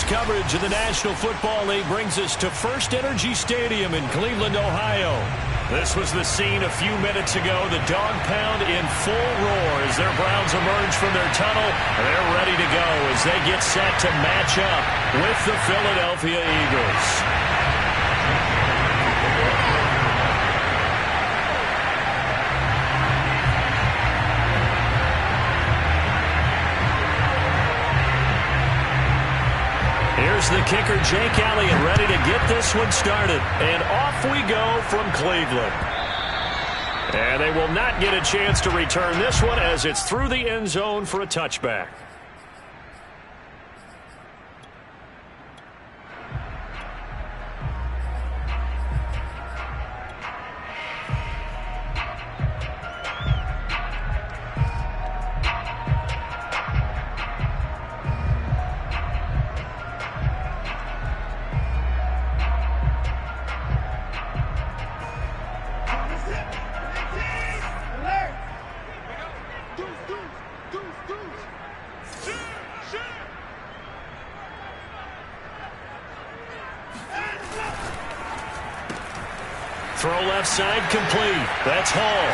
coverage of the National Football League brings us to First Energy Stadium in Cleveland, Ohio. This was the scene a few minutes ago. The dog pound in full roar as their Browns emerge from their tunnel. They're ready to go as they get set to match up with the Philadelphia Eagles. Here's the kicker, Jake Elliott, ready to get this one started. And off we go from Cleveland. And they will not get a chance to return this one as it's through the end zone for a touchback. Throw left side complete. That's Hall.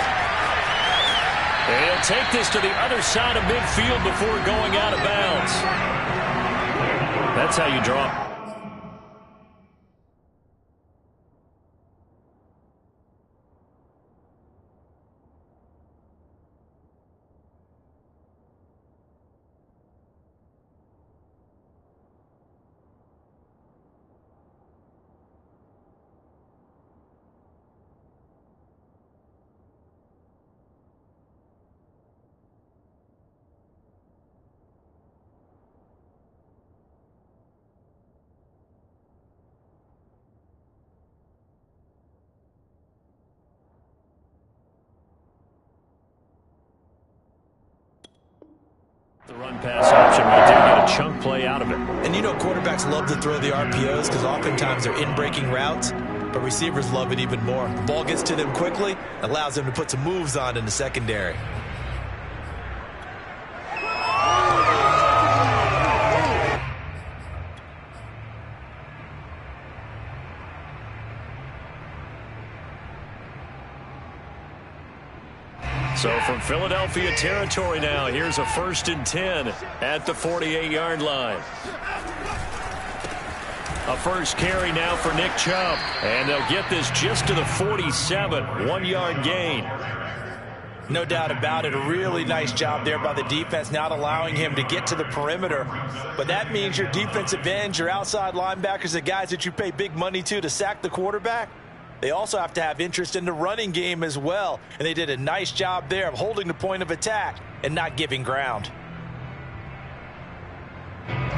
He'll take this to the other side of midfield before going out of bounds. That's how you draw. The run-pass option, we did get a chunk play out of it. And you know quarterbacks love to throw the RPOs because oftentimes they're in-breaking routes, but receivers love it even more. The ball gets to them quickly, allows them to put some moves on in the secondary. So from Philadelphia territory now, here's a 1st and 10 at the 48-yard line. A first carry now for Nick Chubb. And they'll get this just to the 47, 1-yard gain. No doubt about it. A really nice job there by the defense, not allowing him to get to the perimeter. But that means your defensive ends, your outside linebackers, the guys that you pay big money to sack the quarterback, they also have to have interest in the running game as well. And they did a nice job there of holding the point of attack and not giving ground.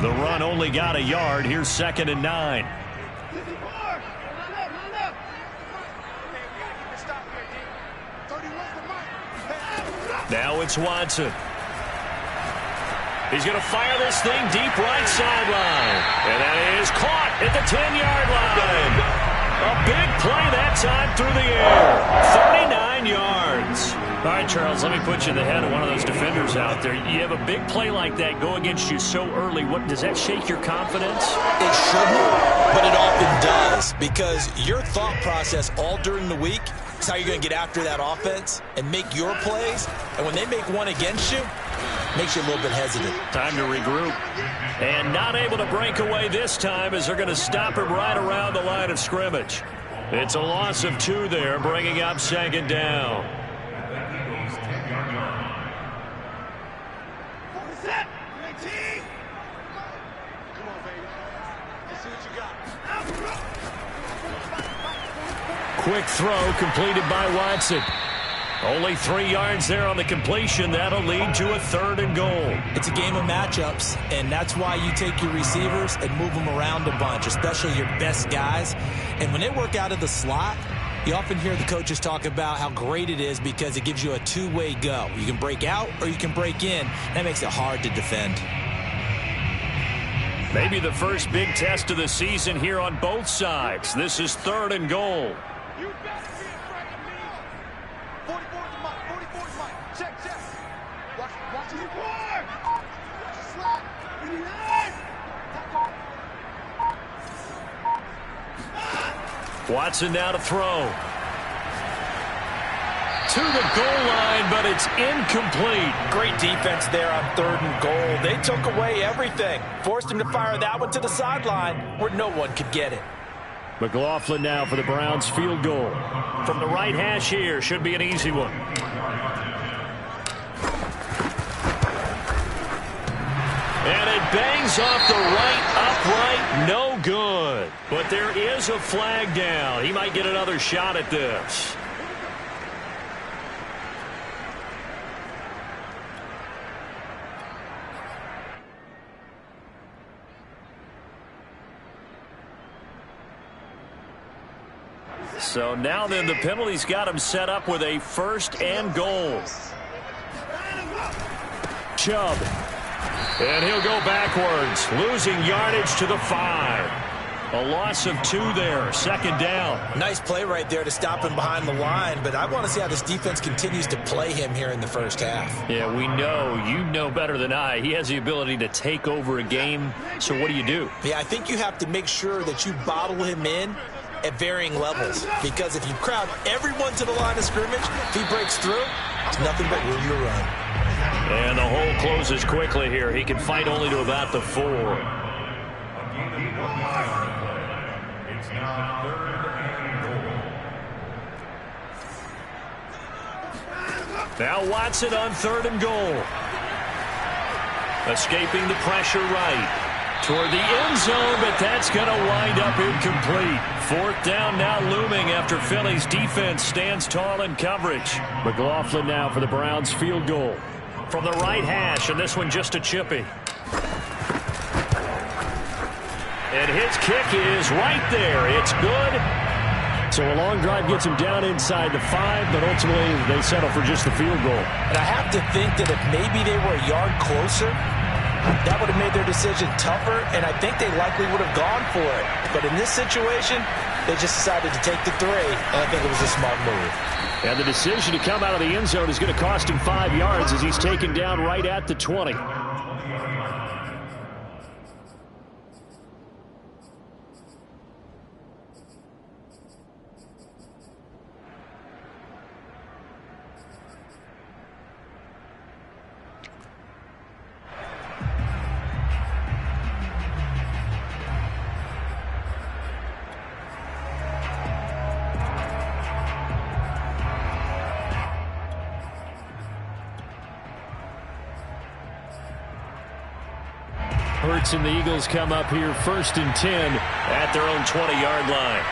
The run only got a yard. Here's 2nd and 9. Now it's Watson. He's going to fire this thing deep right sideline. And that is caught at the 10-yard line. A big play that time through the air. 39 yards. All right, Charles, let me put you in the head of one of those defenders out there. You have a big play like that go against you so early. What does that shake your confidence? It shouldn't, but it often does, because your thought process all during the week is how you're going to get after that offense and make your plays. And when they make one against you, it makes you a little bit hesitant. Time to regroup. And not able to break away this time as they're going to stop him right around the line of scrimmage. It's a loss of 2 there, bringing up 2nd down. Quick throw completed by Watson. Only 3 yards there on the completion. That'll lead to a 3rd and goal. It's a game of matchups, and that's why you take your receivers and move them around a bunch, especially your best guys. And when they work out of the slot, you often hear the coaches talk about how great it is because it gives you a two-way go. You can break out or you can break in. That makes it hard to defend. Maybe the first big test of the season here on both sides. This is 3rd and goal. Watson now to throw. To the goal line, but it's incomplete. Great defense there on 3rd and goal. They took away everything. Forced him to fire that one to the sideline where no one could get it. McLaughlin now for the Browns field goal. From the right hash here, should be an easy one. And it bangs off the right upright, no good. But there is a flag down. He might get another shot at this. So now then the penalty's got him set up with a 1st and goal. Chubb. And he'll go backwards, losing yardage to the 5. A loss of 2 there, 2nd down. Nice play right there to stop him behind the line, but I want to see how this defense continues to play him here in the 1st half. Yeah, we know. You know better than I. He has the ability to take over a game, so what do? Yeah, I think you have to make sure that you bottle him in at varying levels, because if you crowd everyone to the line of scrimmage, if he breaks through, there's nothing but room to run. And the hole closes quickly here. He can fight only to about the 4. Now Watson on 3rd and goal. Escaping the pressure right. Toward the end zone, but that's going to wind up incomplete. 4th down now looming after Philly's defense stands tall in coverage. McLaughlin now for the Browns field goal. From the right hash, and this one just a chippy. And his kick is right there. It's good. So a long drive gets him down inside the 5, but ultimately they settle for just the field goal. And I have to think that if maybe they were a yard closer, that would have made their decision tougher, and I think they likely would have gone for it. But in this situation, they just decided to take the 3, and I think it was a smart move. And the decision to come out of the end zone is going to cost him 5 yards as he's taken down right at the 20. Hurts and the Eagles come up here 1st and 10 at their own 20-yard line.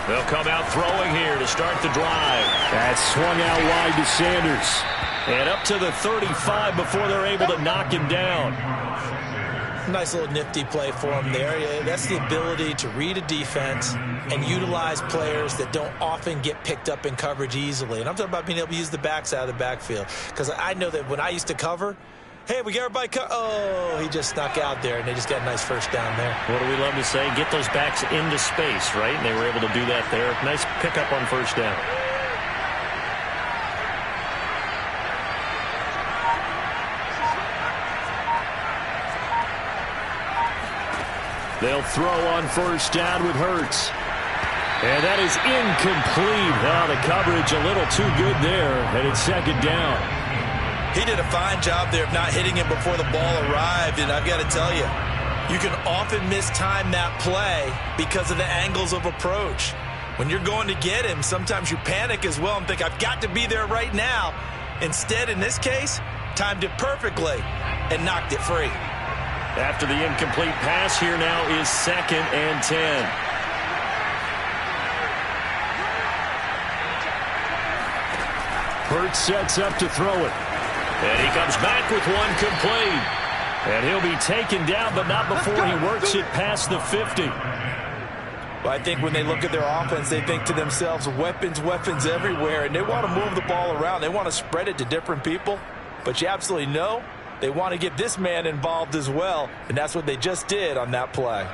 They'll come out throwing here to start the drive. That's swung out wide to Sanders. And up to the 35 before they're able to knock him down. Nice little nifty play for him there. Yeah, that's the ability to read a defense and utilize players that don't often get picked up in coverage easily. And I'm talking about being able to use the backs out of the backfield. Because I know that when I used to cover, hey, we got everybody oh, he just snuck out there, and they just got a nice 1st down there. What do we love to say? Get those backs into space, right? And they were able to do that there. Nice pickup on 1st down. They'll throw on 1st down with Hurts. And that is incomplete. Oh, the coverage a little too good there, and it's 2nd down. He did a fine job there of not hitting him before the ball arrived, and I've got to tell you, you can often mistime that play because of the angles of approach. When you're going to get him, sometimes you panic as well and think, I've got to be there right now. Instead, in this case, timed it perfectly and knocked it free. After the incomplete pass, here now is 2nd and 10. Hurts sets up to throw it. And he comes back with one complete. And he'll be taken down, but not before he works it past the 50. Well, I think when they look at their offense, they think to themselves, weapons, weapons everywhere, and they want to move the ball around. They want to spread it to different people. But you absolutely know they want to get this man involved as well, and that's what they just did on that play.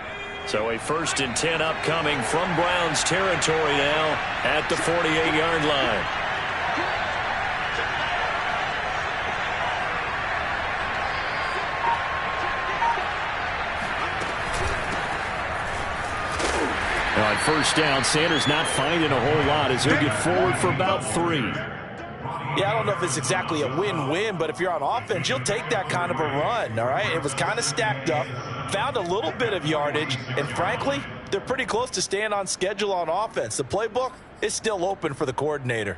So a 1st and 10 upcoming from Browns territory now at the 48-yard line. first down. Sanders not finding a whole lot as he'll get forward for about 3. Yeah, I don't know if it's exactly a win-win, but if you're on offense, you'll take that kind of a run, all right? It was kind of stacked up, found a little bit of yardage, and frankly, they're pretty close to staying on schedule on offense. The playbook is still open for the coordinator.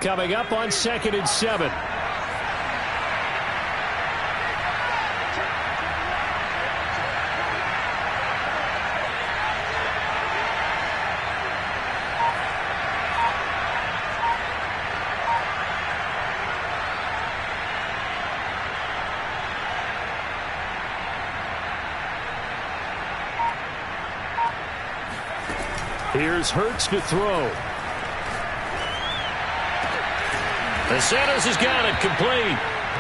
Coming up on 2nd and 7. Here's Hurts to throw. The Sanders has got it complete.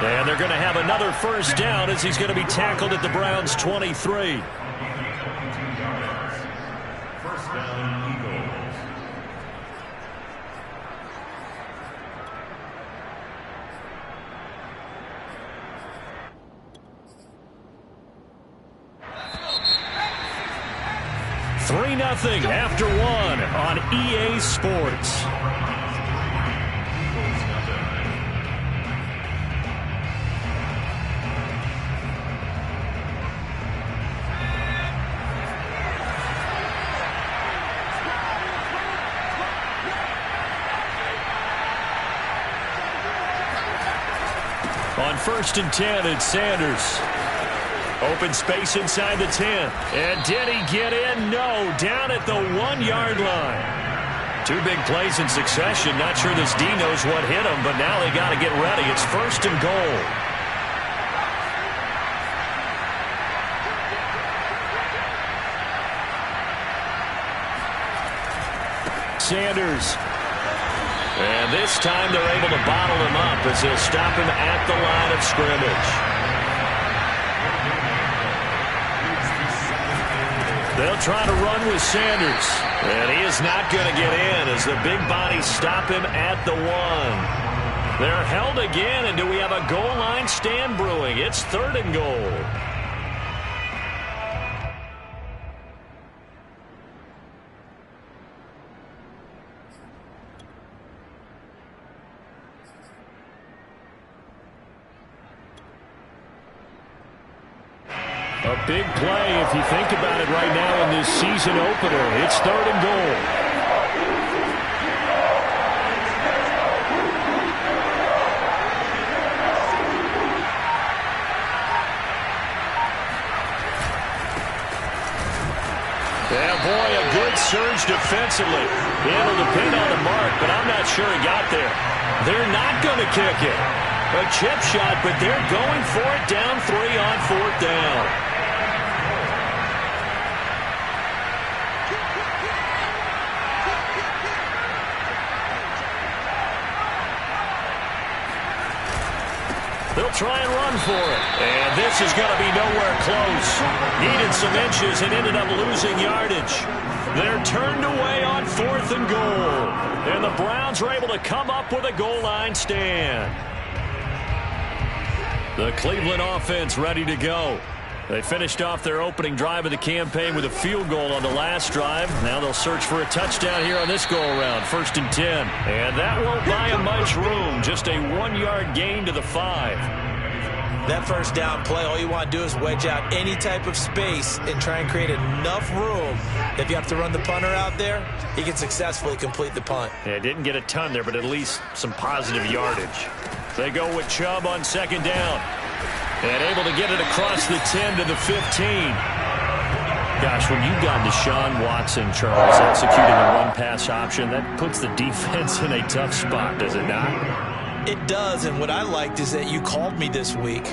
And they're going to have another first down as he's going to be tackled at the Browns' 23. First down, Eagles. Three 0 after 1 on EA Sports. On 1st and 10, it's Sanders. Open space inside the 10. And did he get in? No. Down at the 1-yard line. 2 big plays in succession. Not sure this D knows what hit him, but now they got to get ready. It's 1st and goal. Sanders. And this time they're able to bottle him up as they'll stop him at the line of scrimmage. They'll try to run with Sanders. And he is not going to get in as the big bodies stop him at the 1. They're held again, and do we have a goal line stand brewing? It's 3rd and goal. A big play if you think about it right now in this season opener. It's 3rd and goal. Yeah, boy, a good surge defensively. Able to pin on the mark, but I'm not sure he got there. They're not going to kick it. A chip shot, but they're going for it down 3 on 4th down. They'll try and run for it. And this is going to be nowhere close. Needed some inches and ended up losing yardage. They're turned away on 4th and goal. And the Browns are able to come up with a goal line stand. The Cleveland offense ready to go. They finished off their opening drive of the campaign with a field goal on the last drive. Now they'll search for a touchdown here on this go-around. 1st and 10. And that won't buy them much room. Just a 1-yard gain to the 5. That first down play, all you want to do is wedge out any type of space and try and create enough room. If you have to run the punter out there, he can successfully complete the punt. Yeah, didn't get a ton there, but at least some positive yardage. They go with Chubb on 2nd down. And able to get it across the 10 to the 15. Gosh, when you've got Deshaun Watson, Charles, executing a run-pass option, that puts the defense in a tough spot, does it not? It does, and what I liked is that you called me this week,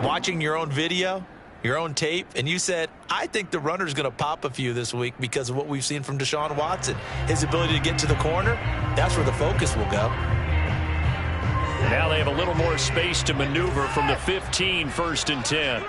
watching your own video, your own tape, and you said, I think the runner's going to pop a few this week because of what we've seen from Deshaun Watson. His ability to get to the corner, that's where the focus will go. Now they have a little more space to maneuver from the 15, 1st and 10.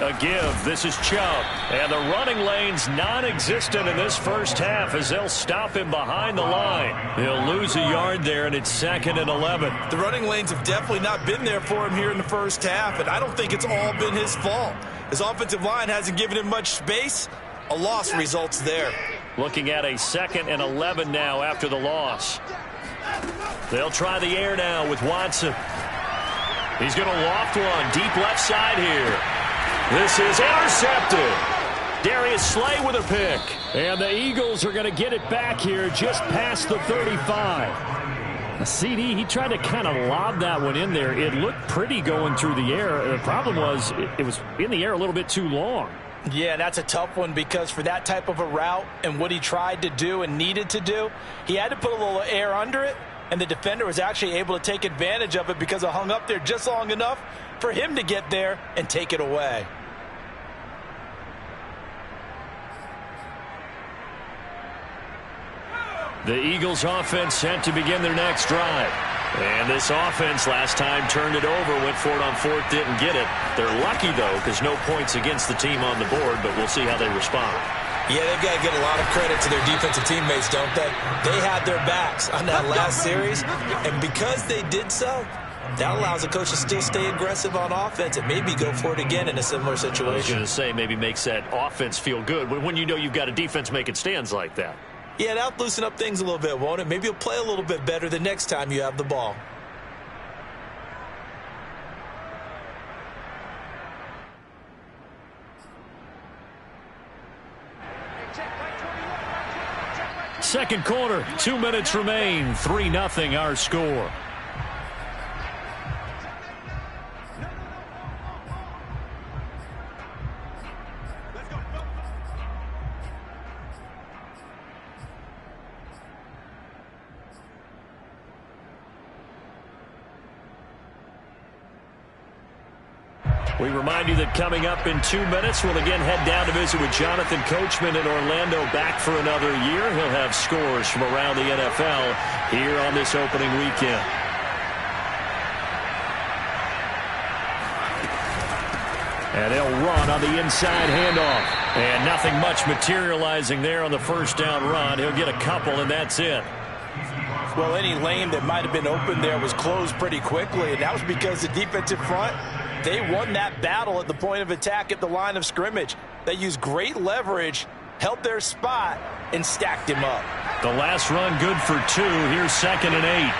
A give. This is Chubb. And the running lane's non-existent in this first half as they'll stop him behind the line. He'll lose a yard there, and it's 2nd and 11. The running lanes have definitely not been there for him here in the first half, and I don't think it's all been his fault. His offensive line hasn't given him much space. A loss results there. Looking at a 2nd and 11 now after the loss. They'll try the air now with Watson. He's going to loft one deep left side here. This is intercepted. Darius Slay with a pick. And the Eagles are going to get it back here just past the 35. A CD, he tried to kind of lob that one in there. It looked pretty going through the air. The problem was it was in the air a little bit too long. Yeah, that's a tough one because for that type of a route and what he tried to do and needed to do, he had to put a little air under it, and the defender was actually able to take advantage of it because it hung up there just long enough for him to get there and take it away. The Eagles offense set to begin their next drive. And this offense last time turned it over, went for it on 4th, didn't get it. They're lucky, though, because no points against the team on the board, but we'll see how they respond. Yeah, they've got to get a lot of credit to their defensive teammates, don't they? They had their backs on that last series, and because they did so, that allows the coach to still stay aggressive on offense and maybe go for it again in a similar situation. I was going to say, maybe makes that offense feel good when you know you've got a defense making stands like that. Yeah, that'll loosen up things a little bit, won't it? Maybe you'll play a little bit better the next time you have the ball. Second quarter, 2 minutes remain. 3-0 our score. We remind you that coming up in 2 minutes, we'll again head down to visit with Jonathan Coachman in Orlando, back for another year. He'll have scores from around the NFL here on this opening weekend. And they'll run on the inside handoff. And nothing much materializing there on the first down run. He'll get a couple, and that's it. Well, any lane that might have been open there was closed pretty quickly, and that was because the defensive front, they won that battle at the point of attack at the line of scrimmage. They used great leverage, held their spot, and stacked him up. The last run good for 2. Here's 2nd and 8.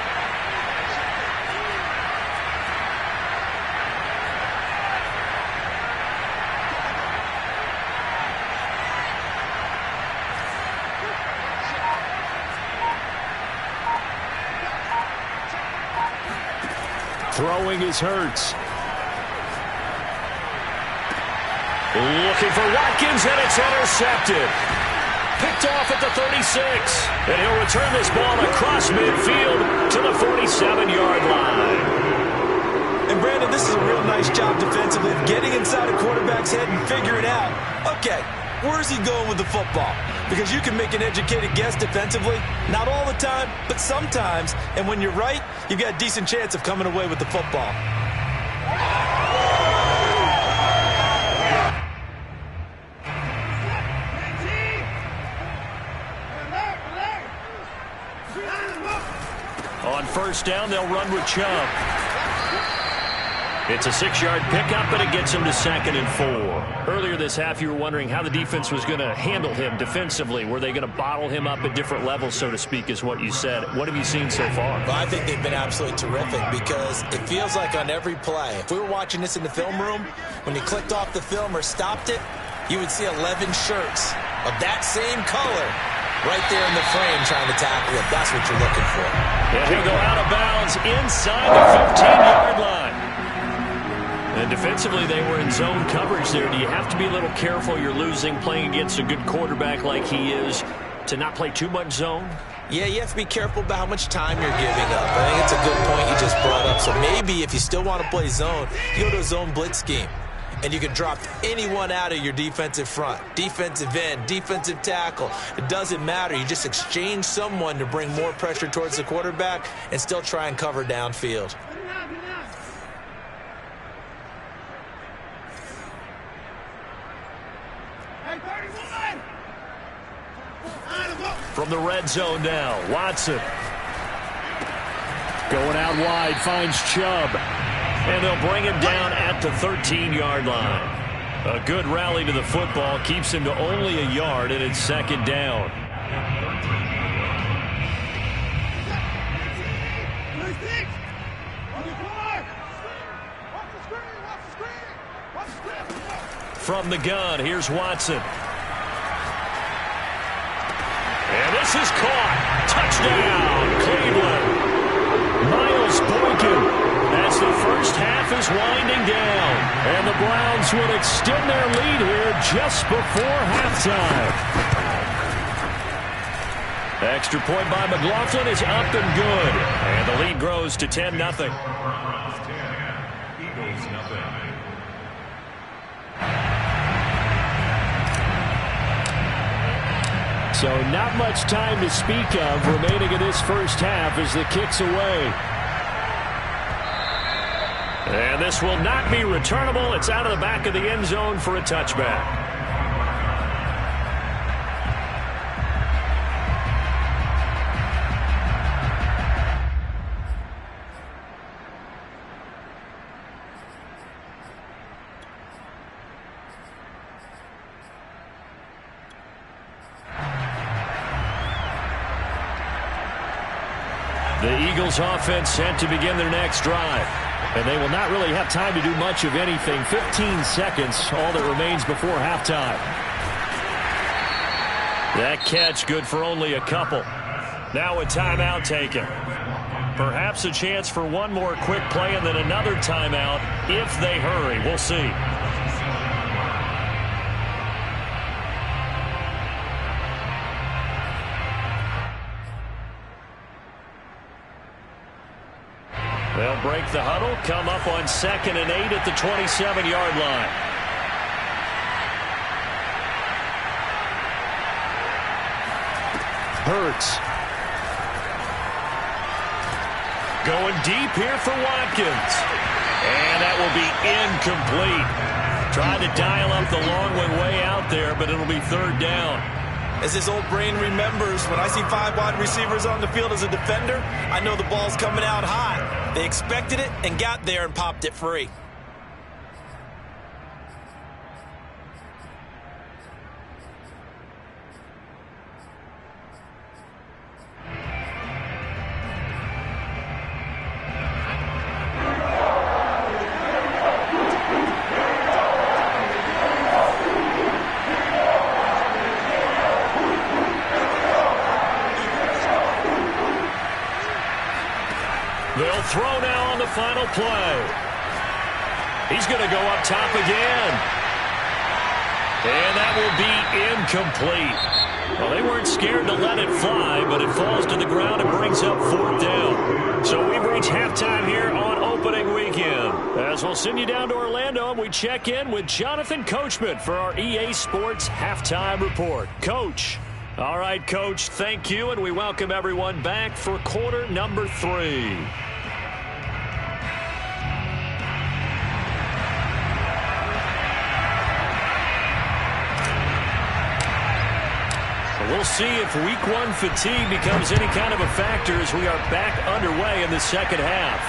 Throwing is Hurts. Looking for Watkins, and it's intercepted. Picked off at the 36. And he'll return this ball across midfield to the 47-yard line. And, Brandon, this is a real nice job defensively of getting inside a quarterback's head and figuring out, okay, where's he going with the football? Because you can make an educated guess defensively, not all the time, but sometimes. And when you're right, you've got a decent chance of coming away with the football. On first down, they'll run with Chubb. It's a 6-yard pickup, but it gets him to 2nd and 4. Earlier this half, you were wondering how the defense was going to handle him defensively. Were they going to bottle him up at different levels, so to speak, is what you said. What have you seen so far? Well, I think they've been absolutely terrific because it feels like on every play, if we were watching this in the film room, when you clicked off the film or stopped it, you would see 11 shirts of that same color right there in the frame trying to tackle it. That's what you're looking for. And he'll go out of bounds inside the 15-yard line. And defensively, they were in zone coverage there. Do you have to be a little careful? You're losing, playing against a good quarterback like he is, to not play too much zone? Yeah, you have to be careful about how much time you're giving up. I think it's a good point you just brought up. So maybe if you still want to play zone, you go to a zone blitz scheme. And you can drop anyone out of your defensive front, defensive end, defensive tackle. It doesn't matter. You just exchange someone to bring more pressure towards the quarterback and still try and cover downfield. From the red zone now, Watson. Going out wide, finds Chubb. And they'll bring him down at the 13-yard line. A good rally to the football keeps him to only a yard, and it's second down. From the gun, here's Watson. And this is caught. Touchdown, Cleveland. Miles Boykin, as the first half is winding down. And the Browns would extend their lead here just before halftime. Extra point by McLaughlin is up and good. And the lead grows to 10-0. Eagles nothing. So not much time to speak of remaining in this first half as the kick's away. And this will not be returnable. It's out of the back of the end zone for a touchback. The Eagles offense set to begin their next drive. And they will not really have time to do much of anything. 15 seconds, all that remains before halftime. That catch good for only a couple. Now a timeout taken. Perhaps a chance for one more quick play and then another timeout if they hurry. We'll see. They'll break the huddle, come up on 2nd and 8 at the 27-yard line. Hurts. Going deep here for Watkins. And that will be incomplete. Tried to dial up the long one way out there, but it'll be third down. As his old brain remembers, when I see 5 wide receivers on the field as a defender, I know the ball's coming out hot. They expected it and got there and popped it free. They'll throw now on the final play. He's going to go up top again. And that will be incomplete. Well, they weren't scared to let it fly, but it falls to the ground and brings up fourth down. So we've reached halftime here on opening weekend. As we'll send you down to Orlando, and we check in with Jonathan Coachman for our EA Sports Halftime Report. Coach. All right, Coach, thank you, and we welcome everyone back for quarter number 3. We'll see if week 1 fatigue becomes any kind of a factor as we are back underway in the second half.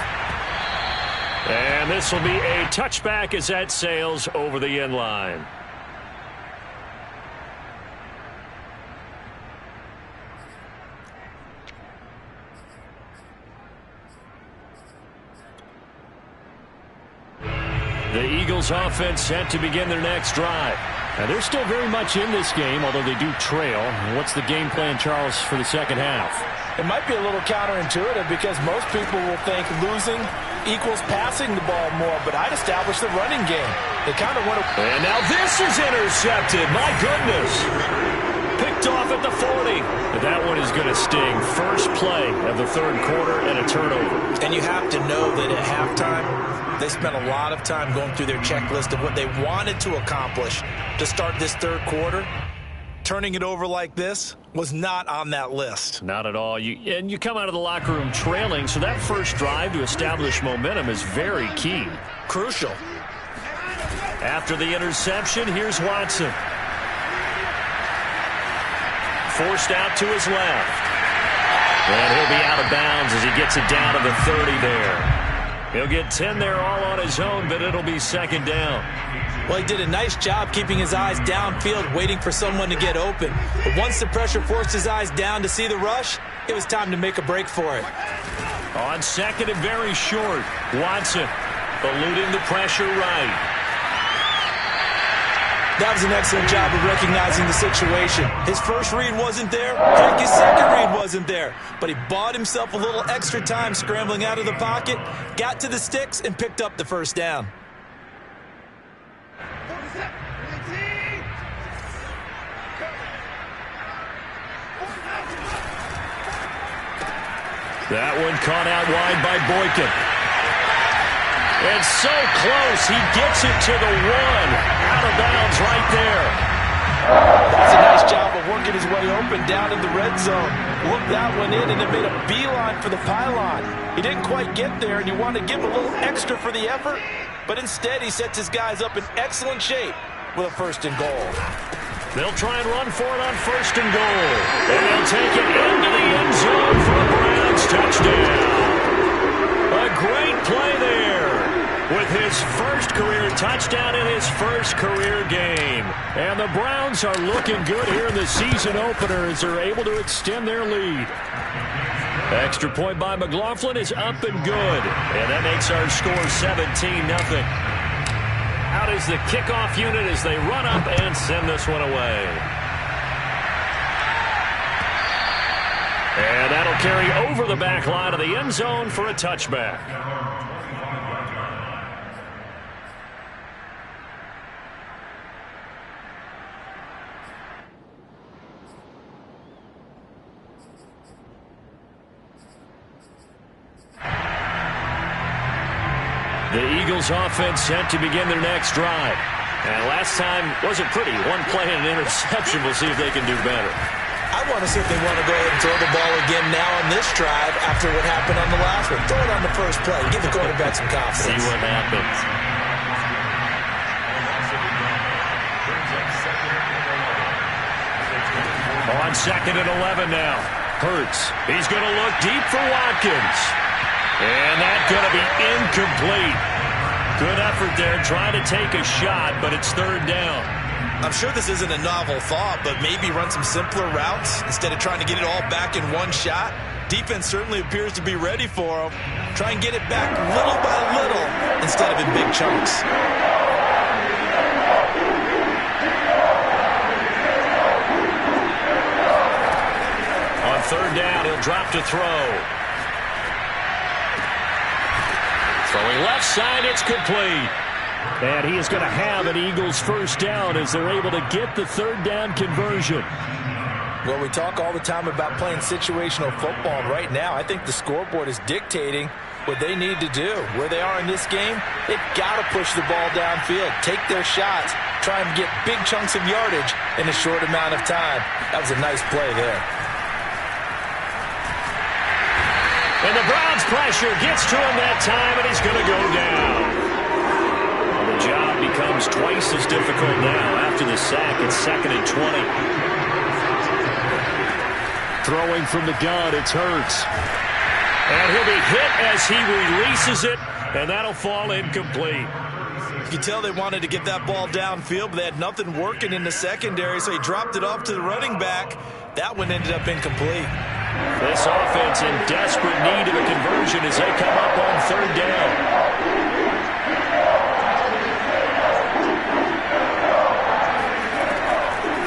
And this will be a touchback as that sails over the end line. The Eagles offense set to begin their next drive. Now, they're still very much in this game, although they do trail. What's the game plan, Charles, for the second half? It might be a little counterintuitive because most people will think losing equals passing the ball more, but I'd establish the running game. They kind of want to... And now this is intercepted. My goodness. Picked off at the 40. But that one is going to sting. First play of the third quarter and a turnover. And you have to know that at halftime, they spent a lot of time going through their checklist of what they wanted to accomplish to start this third quarter. Turning it over like this was not on that list. Not at all. You come out of the locker room trailing, so that first drive to establish momentum is very key. Crucial. After the interception, here's Watson. forced out to his left. And he'll be out of bounds as he gets it down to the 30 there. He'll get 10 there all on his own, but it'll be second down. Well, he did a nice job keeping his eyes downfield, waiting for someone to get open. But once the pressure forced his eyes down to see the rush, it was time to make a break for it. On second and very short, Watson eluding the pressure right. That was an excellent job of recognizing the situation. His first read wasn't there. Heck, his second read wasn't there. But he bought himself a little extra time scrambling out of the pocket, got to the sticks, and picked up the first down. That one caught out wide by Boykin. And so close, he gets it to the 1. Out of bounds right there. That's a nice job of working his way open down in the red zone. Looked that one in and then made a beeline for the pylon. He didn't quite get there, and you want to give him a little extra for the effort, but instead he sets his guys up in excellent shape with a 1st and goal. They'll try and run for it on 1st and goal. And they'll take it into the end zone for a Browns touchdown. A great play there with his first career touchdown in his first career game. And the Browns are looking good here in the season opener as they're able to extend their lead. Extra point by McLaughlin is up and good. And that makes our score 17-0. Out is the kickoff unit as they run up and send this one away. And that'll carry over the back line of the end zone for a touchback. The Eagles offense set to begin their next drive. And last time wasn't pretty. One play and an interception. We'll see if they can do better. I want to see if they want to go ahead and throw the ball again now on this drive after what happened on the last one. Throw it on the first play. Give the quarterback some confidence. See what happens. On 2nd and 11 now. Hurts. He's going to look deep for Watkins. And that's going to be incomplete. Good effort there trying to take a shot, but it's 3rd down. I'm sure this isn't a novel thought, but maybe run some simpler routes instead of trying to get it all back in one shot. Defense certainly appears to be ready for him. Try and get it back little by little instead of in big chunks. On 3rd down, he'll drop to throw. Throwing left side, it's complete. And he is going to have an Eagles first down as they're able to get the 3rd down conversion. Well, we talk all the time about playing situational football. Right now, I think the scoreboard is dictating what they need to do. Where they are in this game, they've got to push the ball downfield, take their shots, try and get big chunks of yardage in a short amount of time. That was a nice play there. And the Browns' pressure gets to him that time, and he's going to go down. The job becomes twice as difficult now after the sack. It's 2nd and 20. Throwing from the gun, it's Hurts. And he'll be hit as he releases it, and that'll fall incomplete. You can tell they wanted to get that ball downfield, but they had nothing working in the secondary, so he dropped it off to the running back. That one ended up incomplete. This offense in desperate need of a conversion as they come up on 3rd down.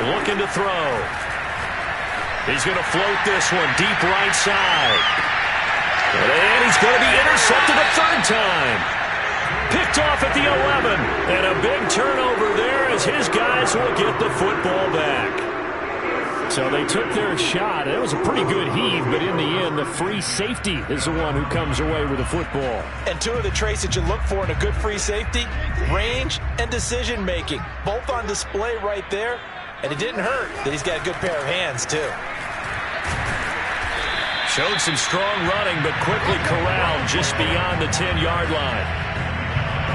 Looking to throw. He's going to float this one deep right side. And he's going to be intercepted a 3rd time. Picked off at the 11. And a big turnover there as his guys will get the football back. So they took their shot. It was a pretty good heave, but in the end, the free safety is the one who comes away with the football. And 2 of the traits that you look for in a good free safety, range and decision-making. Both on display right there. And it didn't hurt that he's got a good pair of hands, too. Showed some strong running, but quickly corralled just beyond the 10-yard line.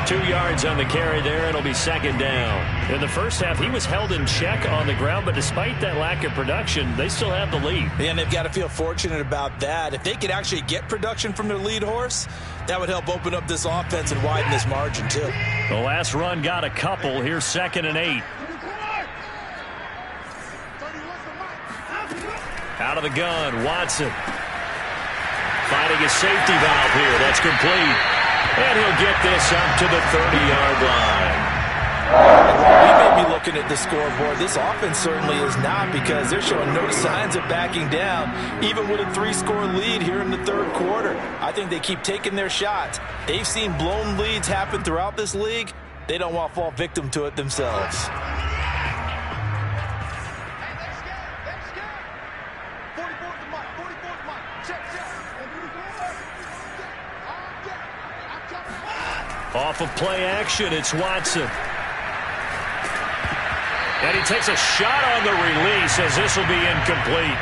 2 yards on the carry there. It'll be second down. In the first half, he was held in check on the ground, but despite that lack of production, they still have the lead. Yeah, and they've got to feel fortunate about that. If they could actually get production from their lead horse, that would help open up this offense and widen this margin, too. The last run got a couple. Here's 2nd and 8. Out of the gun, Watson. Finding a safety valve here. That's complete. And he'll get this up to the 30-yard line. We may be looking at the scoreboard. This offense certainly is not, because they're showing no signs of backing down, even with a 3-score lead here in the third quarter. I think they keep taking their shots. They've seen blown leads happen throughout this league. They don't want to fall victim to it themselves. Off of play action, it's Watson. And he takes a shot on the release as this will be incomplete.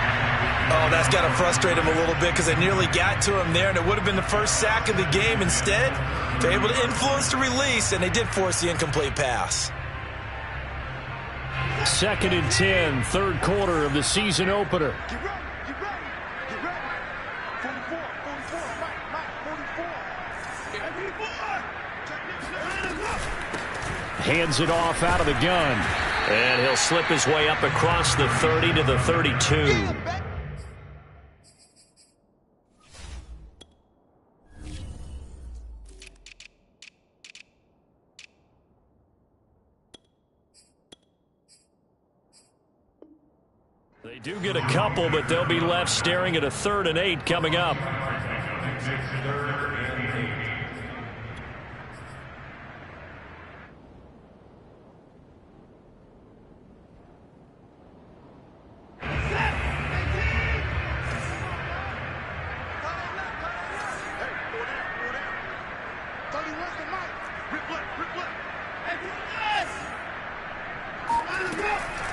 Oh, that's got to frustrate him a little bit, because they nearly got to him there, and it would have been the first sack of the game. Instead, they're able to influence the release, and they did force the incomplete pass. 2nd and 10, third quarter of the season opener. Hands it off out of the gun. And he'll slip his way up across the 30 to the 32. They do get a couple, but they'll be left staring at a 3rd and 8 coming up.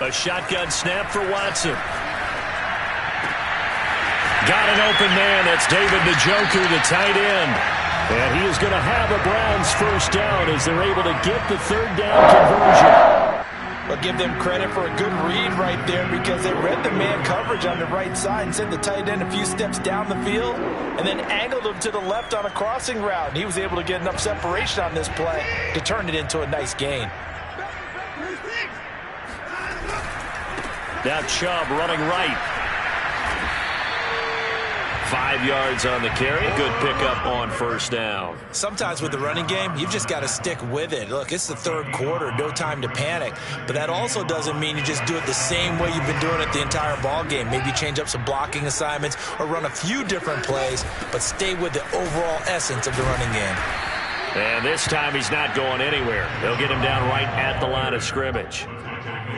A shotgun snap for Watson. Got an open man. That's David Njoku, the tight end. And he is going to have a Browns first down as they're able to get the 3rd down conversion. I'll give them credit for a good read right there, because they read the man coverage on the right side and sent the tight end a few steps down the field and then angled him to the left on a crossing route. And he was able to get enough separation on this play to turn it into a nice gain. Now Chubb running right. 5 yards on the carry. Good pickup on first down. Sometimes with the running game, you've just got to stick with it. Look, it's the third quarter, no time to panic. But that also doesn't mean you just do it the same way you've been doing it the entire ball game. Maybe change up some blocking assignments or run a few different plays, but stay with the overall essence of the running game. And this time he's not going anywhere. They'll get him down right at the line of scrimmage.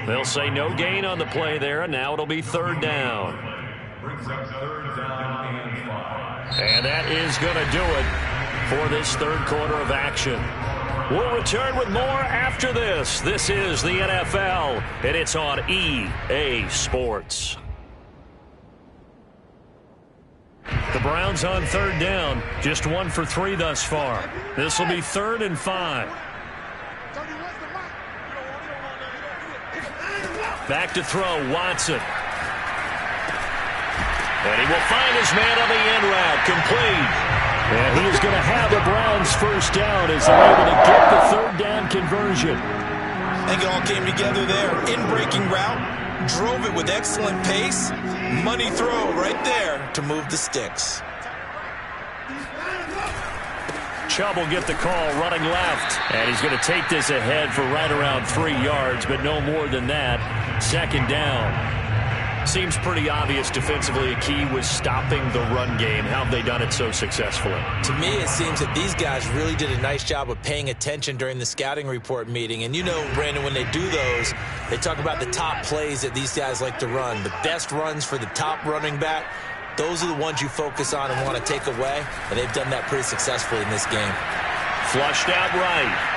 They'll say no gain on the play there, and now it'll be 3rd down. And that is going to do it for this third quarter of action. We'll return with more after this. This is the NFL, and it's on EA Sports. The Browns on 3rd down, just 1 for 3 thus far. This will be 3rd and 5. Back to throw, Watson. And he will find his man on the end route, complete. And he is going to have the Browns first down as they're able to get the 3rd down conversion. I think it all came together there. In-breaking route, drove it with excellent pace. Money throw right there to move the sticks. Chubb will get the call running left. And he's going to take this ahead for right around 3 yards, but no more than that. 2nd down. Seems pretty obvious defensively a key was stopping the run game. How have they done it so successfully? To me, it seems that these guys really did a nice job of paying attention during the scouting report meeting. And you know, Brandon, when they do those, they talk about the top plays that these guys like to run. The best runs for the top running back, those are the ones you focus on and want to take away. And they've done that pretty successfully in this game. Flushed out right.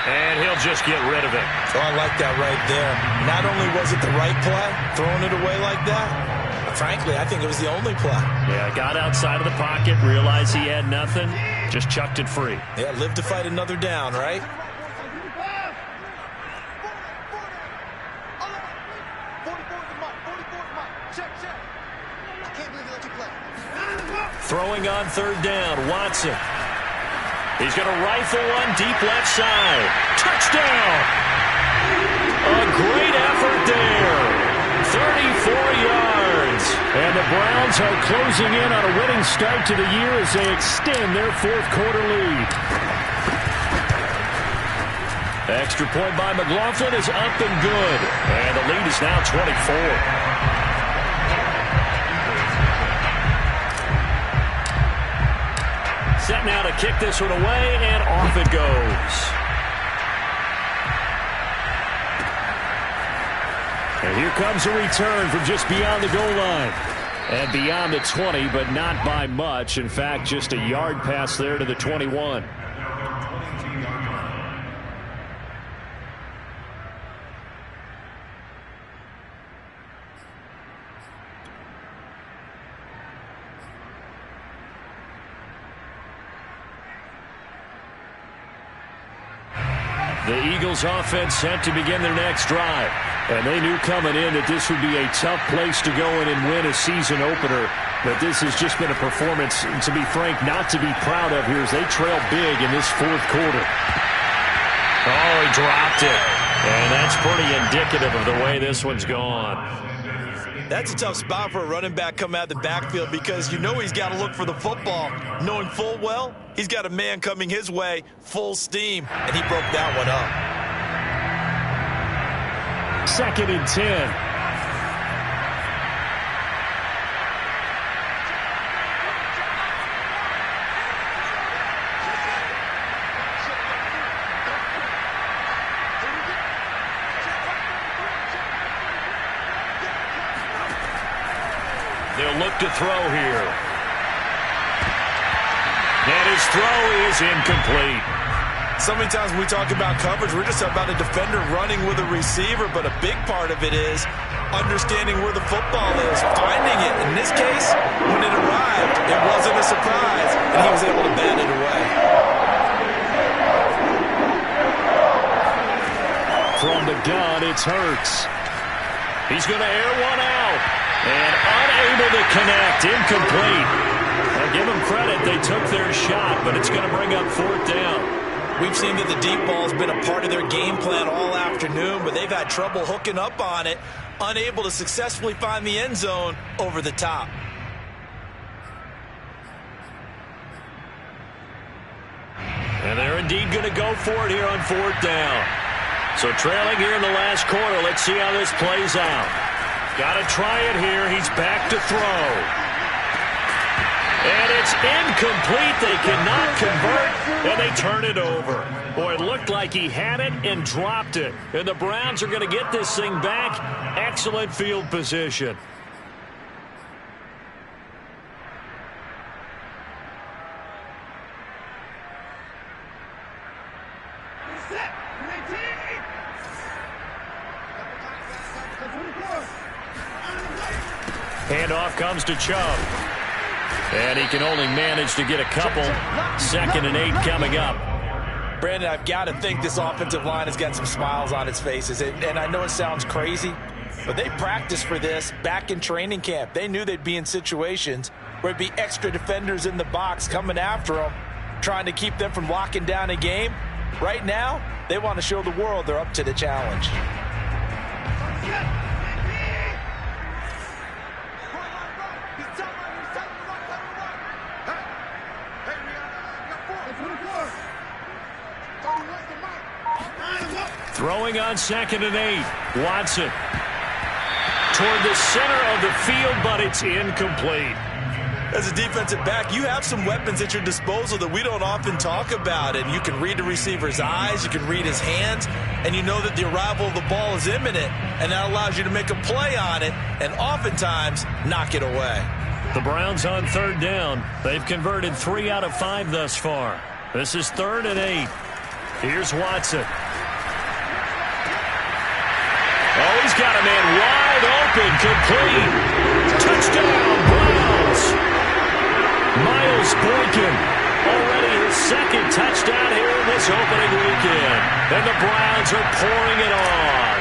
And he'll just get rid of it. Oh, I like that right there. Not only was it the right play, throwing it away like that, frankly, I think it was the only play. Yeah, got outside of the pocket, realized he had nothing, Just chucked it free. Yeah, live to fight another down, right? Throwing on third down, Watson. He's going to rifle one deep left side. Touchdown! A great effort there. 34 yards. And the Browns are closing in on a winning start to the year as they extend their fourth quarter lead. Extra point by McLaughlin is up and good. And the lead is now 24. Set now to kick this one away, and off it goes. And here comes a return from just beyond the goal line. And beyond the 20, but not by much. In fact, just a yard pass there to the 21. The Eagles offense set to begin their next drive. And they knew coming in that this would be a tough place to go in and win a season opener. But this has just been a performance, to be frank, not to be proud of here as they trail big in this fourth quarter. Oh, he dropped it. And that's pretty indicative of the way this one's gone. That's a tough spot for a running back coming out of the backfield because you know he's got to look for the football, knowing full well he's got a man coming his way full steam, and he broke that one up. 2nd and 10. They'll look to throw here. And his throw is incomplete. So many times when we talk about coverage, we're just about a defender running with a receiver, but a big part of it is understanding where the football is, finding it. In this case, when it arrived, it wasn't a surprise, and he was able to bat it away. From the gun, it's Hurts. He's going to air one out. And unable to connect, incomplete. I'll give them credit, they took their shot, but it's going to bring up 4th down. We've seen that the deep ball has been a part of their game plan all afternoon, but they've had trouble hooking up on it, unable to successfully find the end zone over the top. And they're indeed going to go for it here on 4th down. So trailing here in the last quarter, let's see how this plays out. Got to try it here. He's back to throw. And it's incomplete. They cannot convert, and they turn it over. Boy, it looked like he had it and dropped it. And the Browns are going to get this thing back. Excellent field position. Handoff comes to Chubb. And he can only manage to get a couple. 2nd and 8 coming up. Brandon, I've got to think this offensive line has got some smiles on its faces. And I know it sounds crazy, but they practiced for this back in training camp. They knew they'd be in situations where it'd be extra defenders in the box coming after them, trying to keep them from locking down a game. Right now, they want to show the world they're up to the challenge. Throwing on 2nd and 8. Watson. Toward the center of the field, but it's incomplete. As a defensive back, you have some weapons at your disposal that we don't often talk about. And you can read the receiver's eyes, you can read his hands, and you know that the arrival of the ball is imminent. And that allows you to make a play on it and oftentimes knock it away. The Browns on 3rd down. They've converted 3 out of 5 thus far. This is 3rd and 8. Here's Watson. Oh, he's got a man wide open, complete. Touchdown, Browns. Miles Boykin already second touchdown here in this opening weekend. And the Browns are pouring it on.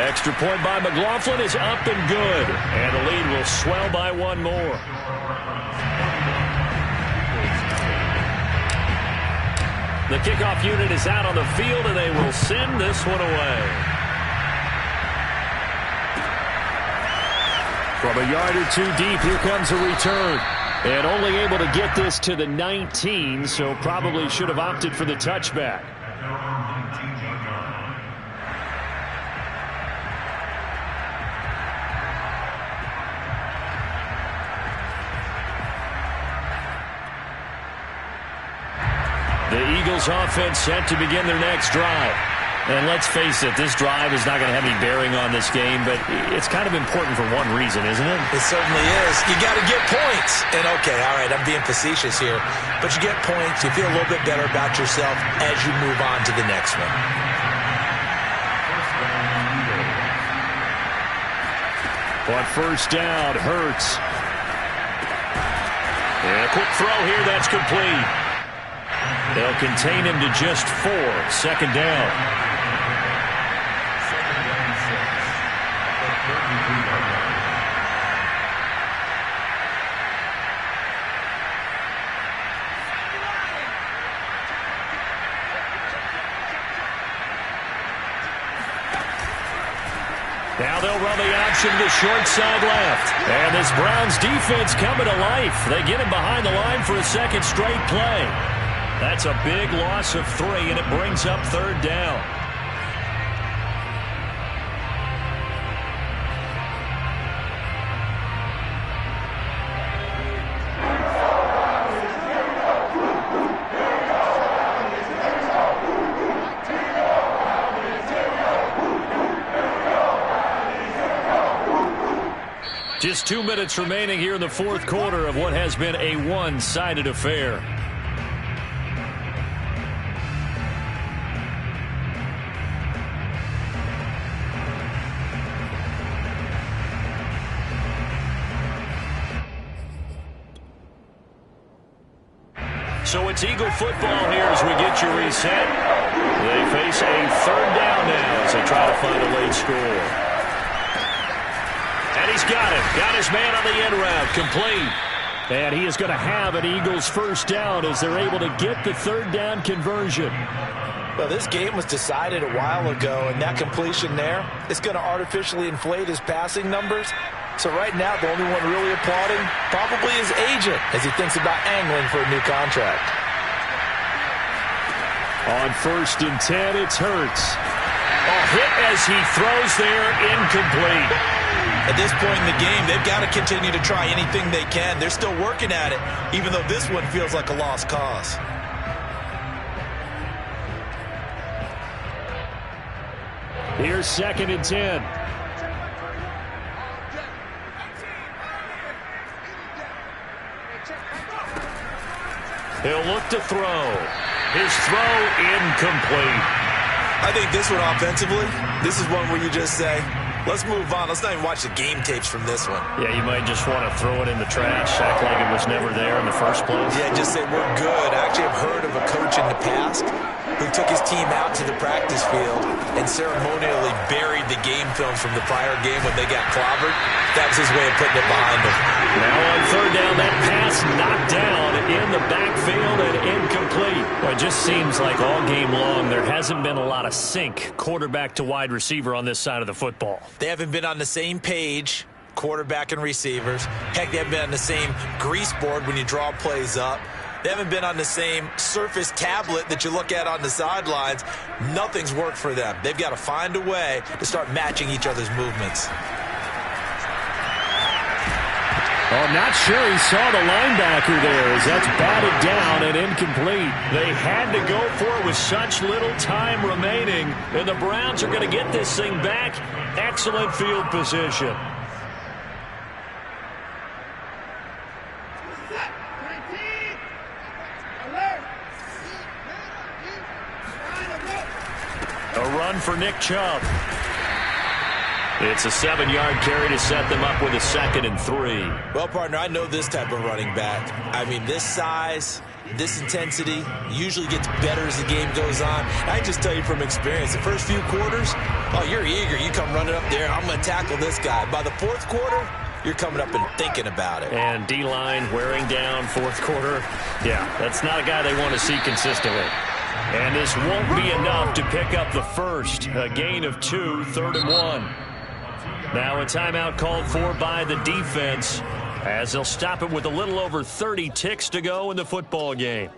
Extra point by McLaughlin is up and good. And the lead will swell by one more. The kickoff unit is out on the field, and they will send this one away. From a yard or two deep, here comes a return. And only able to get this to the 19, so probably should have opted for the touchback. The Eagles offense set to begin their next drive. And let's face it, this drive is not going to have any bearing on this game, but it's kind of important for one reason, isn't it? It certainly is. You got to get points. And okay, all right, I'm being facetious here, but you get points, you feel a little bit better about yourself as you move on to the next one. On first down, Hurts. And a quick throw here, that's complete. They'll contain him to just 4. Second down. Now they'll run the option to short side left. And this Browns defense coming to life. They get him behind the line for a second straight play. That's a big loss of 3, and it brings up third down. Just 2 minutes remaining here in the fourth quarter of what has been a one-sided affair. So it's Eagle football here as we get you reset. They face a third down now as they try to find a late score. And he's got it. Got his man on the end route. Complete. And he is going to have an Eagles first down as they're able to get the third down conversion. Well, this game was decided a while ago, and that completion there is going to artificially inflate his passing numbers. So right now, the only one really applauding probably his agent as he thinks about angling for a new contract. On first and 10, it's Hurts. A hit as he throws there, incomplete. At this point in the game, they've got to continue to try anything they can. They're still working at it, even though this one feels like a lost cause. Here's second and 10. He'll look to throw. His throw incomplete. I think this one offensively, this is one where you just say, let's move on. Let's not even watch the game tapes from this one. Yeah, you might just want to throw it in the trash, act like it was never there in the first place. Yeah, just say we're good. I actually have heard of a coach in the past who took his team out to the practice field and ceremonially buried the game films from the prior game when they got clobbered. That was his way of putting it behind them. Now on third down, that pass knocked down in the backfield and incomplete. Well, it just seems like all game long there hasn't been a lot of sync quarterback to wide receiver on this side of the football. They haven't been on the same page, quarterback and receivers. Heck, they haven't been on the same grease board when you draw plays up. They haven't been on the same surface tablet that you look at on the sidelines. Nothing's worked for them. They've got to find a way to start matching each other's movements. Oh, not sure he saw the linebacker there as that's batted down and incomplete. They had to go for it with such little time remaining, and the Browns are going to get this thing back. Excellent field position. A run for Nick Chubb. It's a 7-yard carry to set them up with a 2nd and 3. Well, partner, I know this type of running back. I mean, this size, this intensity usually gets better as the game goes on. I can just tell you from experience, the first few quarters, oh, you're eager. You come running up there, I'm going to tackle this guy. By the fourth quarter, you're coming up and thinking about it. And D-line wearing down fourth quarter. Yeah, that's not a guy they want to see consistently. And this won't be enough to pick up the first. A gain of 2, 3rd and 1. Now a timeout called for by the defense as they'll stop it with a little over 30 ticks to go in the football game.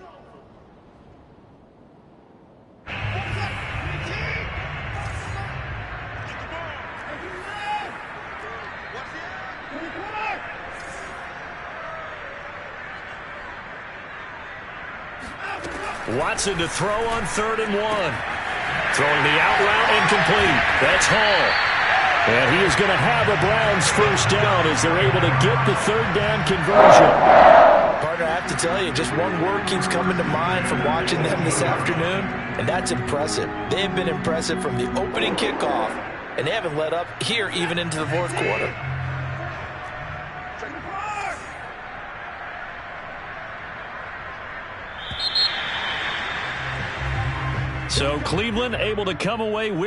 Watson to throw on 3rd and 1. Throwing the out route incomplete. That's Hall. And he is going to have a Browns first down as they're able to get the 3rd down conversion. Partner, I have to tell you, just one word keeps coming to mind from watching them this afternoon, and that's impressive. They have been impressive from the opening kickoff, and they haven't let up here even into the fourth quarter. So Cleveland able to come away with